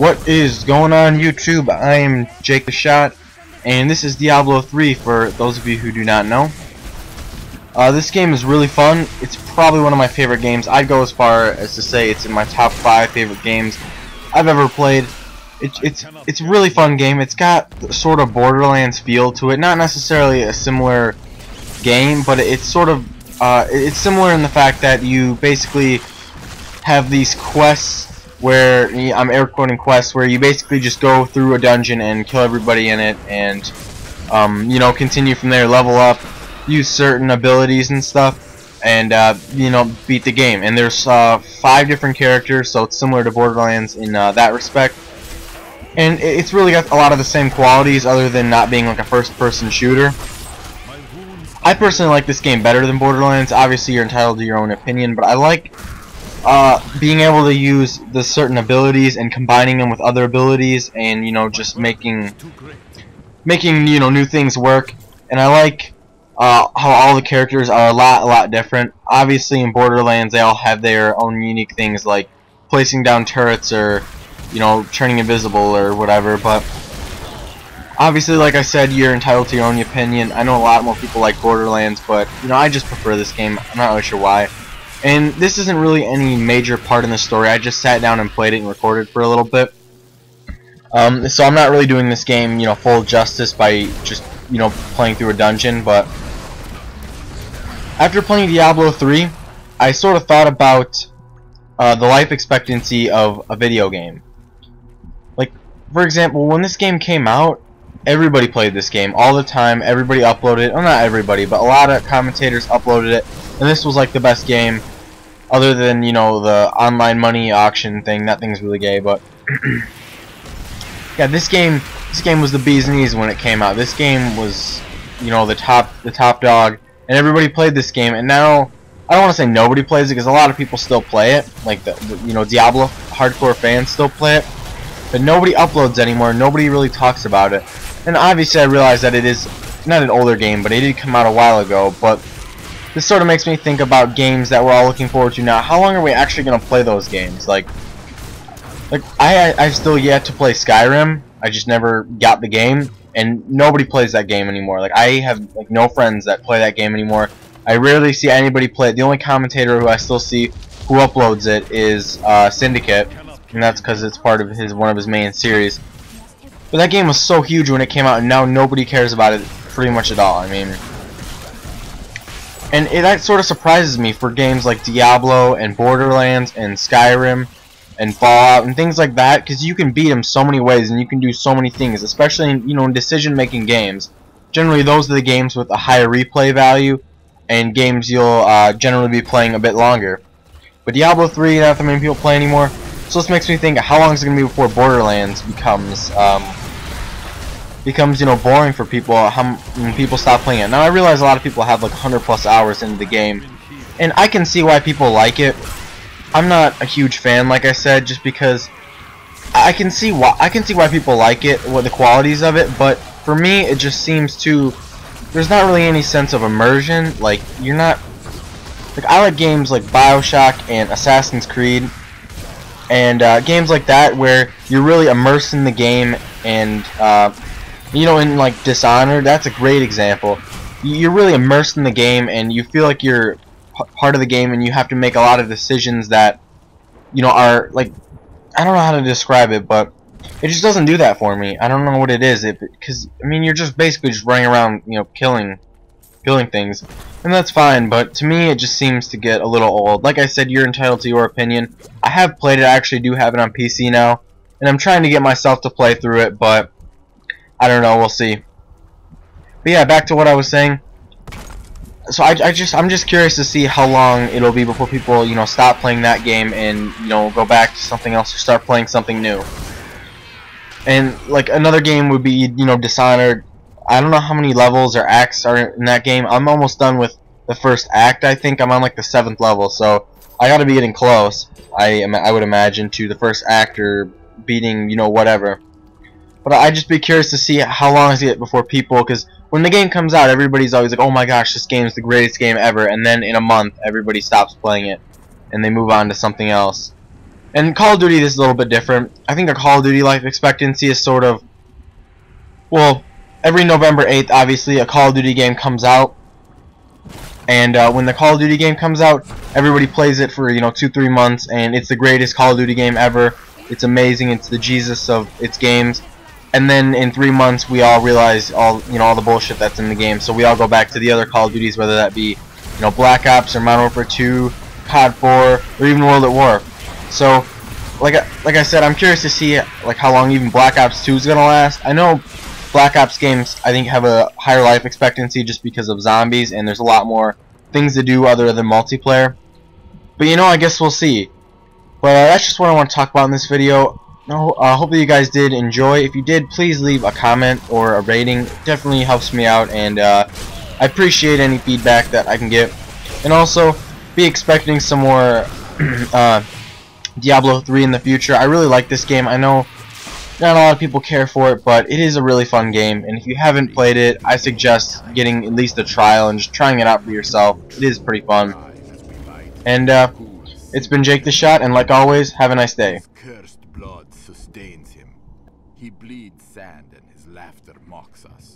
What is going on YouTube? I am Jake the Shot, and this is Diablo 3 for those of you who do not know. This game is really fun. It's probably one of my favorite games. I'd go as far as to say it's in my top 5 favorite games I've ever played. It's a really fun game. It's got sort of Borderlands feel to it. Not necessarily a similar game, but it's sort of it's similar in the fact that you basically have these quests where, I'm air quoting quests, where you basically just go through a dungeon and kill everybody in it, and continue from there, level up, use certain abilities and stuff, and beat the game. And there's 5 different characters, so it's similar to Borderlands in that respect. And it's really got a lot of the same qualities, other than not being like a first-person shooter. I personally like this game better than Borderlands. Obviously, you're entitled to your own opinion, but I like being able to use the certain abilities and combining them with other abilities, and just making new things work. And I like how all the characters are a lot different. Obviously, in Borderlands, they all have their own unique things, like placing down turrets or turning invisible or whatever. But obviously, like I said, you're entitled to your own opinion. I know a lot more people like Borderlands, but I just prefer this game. I'm not really sure why. And this isn't really any major part in the story. I just sat down and played it and recorded for a little bit. So I'm not really doing this game, full justice by just, playing through a dungeon. But after playing Diablo 3, I sort of thought about the life expectancy of a video game. Like, for example, when this game came out, everybody played this game all the time. Everybody uploaded it. Well, not everybody, but a lot of commentators uploaded it. And this was like the best game, other than, the online money auction thing. That thing's really gay, but yeah, this game was the bee's knees when it came out. This game was, the top dog, and everybody played this game. And now, I don't want to say nobody plays it, because a lot of people still play it. Like the Diablo hardcore fans still play it, but nobody uploads anymore. Nobody really talks about it. And obviously, I realize that it is not an older game, but it did come out a while ago. But this sort of makes me think about games that we're all looking forward to now. How long are we actually going to play those games? Like I've still yet to play Skyrim. I just never got the game, and nobody plays that game anymore. Like, I have no friends that play that game anymore. I rarely see anybody play it. The only commentator who I still see who uploads it is Syndicate, and that's because it's part of one of his main series. But that game was so huge when it came out, and now nobody cares about it pretty much at all. I mean, and that sort of surprises me for games like Diablo and Borderlands and Skyrim and Fallout and things like that, because you can beat them so many ways and you can do so many things, especially in decision-making games. Generally, those are the games with a higher replay value and games you'll generally be playing a bit longer. But Diablo 3, not that many people play anymore, so this makes me think, how long is it going to be before Borderlands becomes boring for people when people stop playing it. Now, I realize a lot of people have like 100+ hours into the game, and I can see why people like it. I'm not a huge fan, like I said, just because I can see why people like it, what the qualities of it. But for me, it just seems there's not really any sense of immersion. Like, you're not, like, I like games like BioShock and Assassin's Creed and games like that where you're really immersed in the game. And in like Dishonored, that's a great example. You're really immersed in the game, and you feel like you're part of the game, and you have to make a lot of decisions that are like, I don't know how to describe it, but it just doesn't do that for me. I don't know what it is, because I mean, you're just basically just running around, killing things, and that's fine. But to me, it just seems to get a little old. Like I said, you're entitled to your opinion. I have played it. I actually do have it on PC now, and I'm trying to get myself to play through it, but I don't know, we'll see. But yeah, back to what I was saying. So I'm just curious to see how long it'll be before people, stop playing that game and, go back to something else or start playing something new. And like another game would be, Dishonored. I don't know how many levels or acts are in that game. I'm almost done with the first act. I think I'm on like the 7th level, so I gotta be getting close. I would imagine, to the first act or beating, whatever. But I'd just be curious to see how long is it before people, because when the game comes out, everybody's always like, oh my gosh, this game is the greatest game ever, and then in a month, everybody stops playing it, and they move on to something else. And Call of Duty, this is a little bit different. I think a Call of Duty life expectancy is sort of, well, every November 8th, obviously, a Call of Duty game comes out. And when the Call of Duty game comes out, everybody plays it for, 2-3 months, and it's the greatest Call of Duty game ever. It's amazing. It's the Jesus of its games. And then in 3 months, we all realize all the bullshit that's in the game. So we all go back to the other Call of Duties, whether that be, Black Ops or Modern Warfare 2, COD 4, or even World at War. So, like I said, I'm curious to see like how long even Black Ops 2 is gonna last. I know Black Ops games, I think, have a higher life expectancy just because of zombies, and there's a lot more things to do other than multiplayer. But I guess we'll see. But that's just what I want to talk about in this video. Hopefully you guys did enjoy. If you did, please leave a comment or a rating. It definitely helps me out, and I appreciate any feedback that I can get. And also, be expecting some more Diablo 3 in the future. I really like this game. I know not a lot of people care for it, but it is a really fun game, and if you haven't played it, I suggest getting at least a trial and just trying it out for yourself. It is pretty fun. And it's been Jake the Shot, and like always, have a nice day. Cursed blood sustains him. He bleeds sand and his laughter mocks us.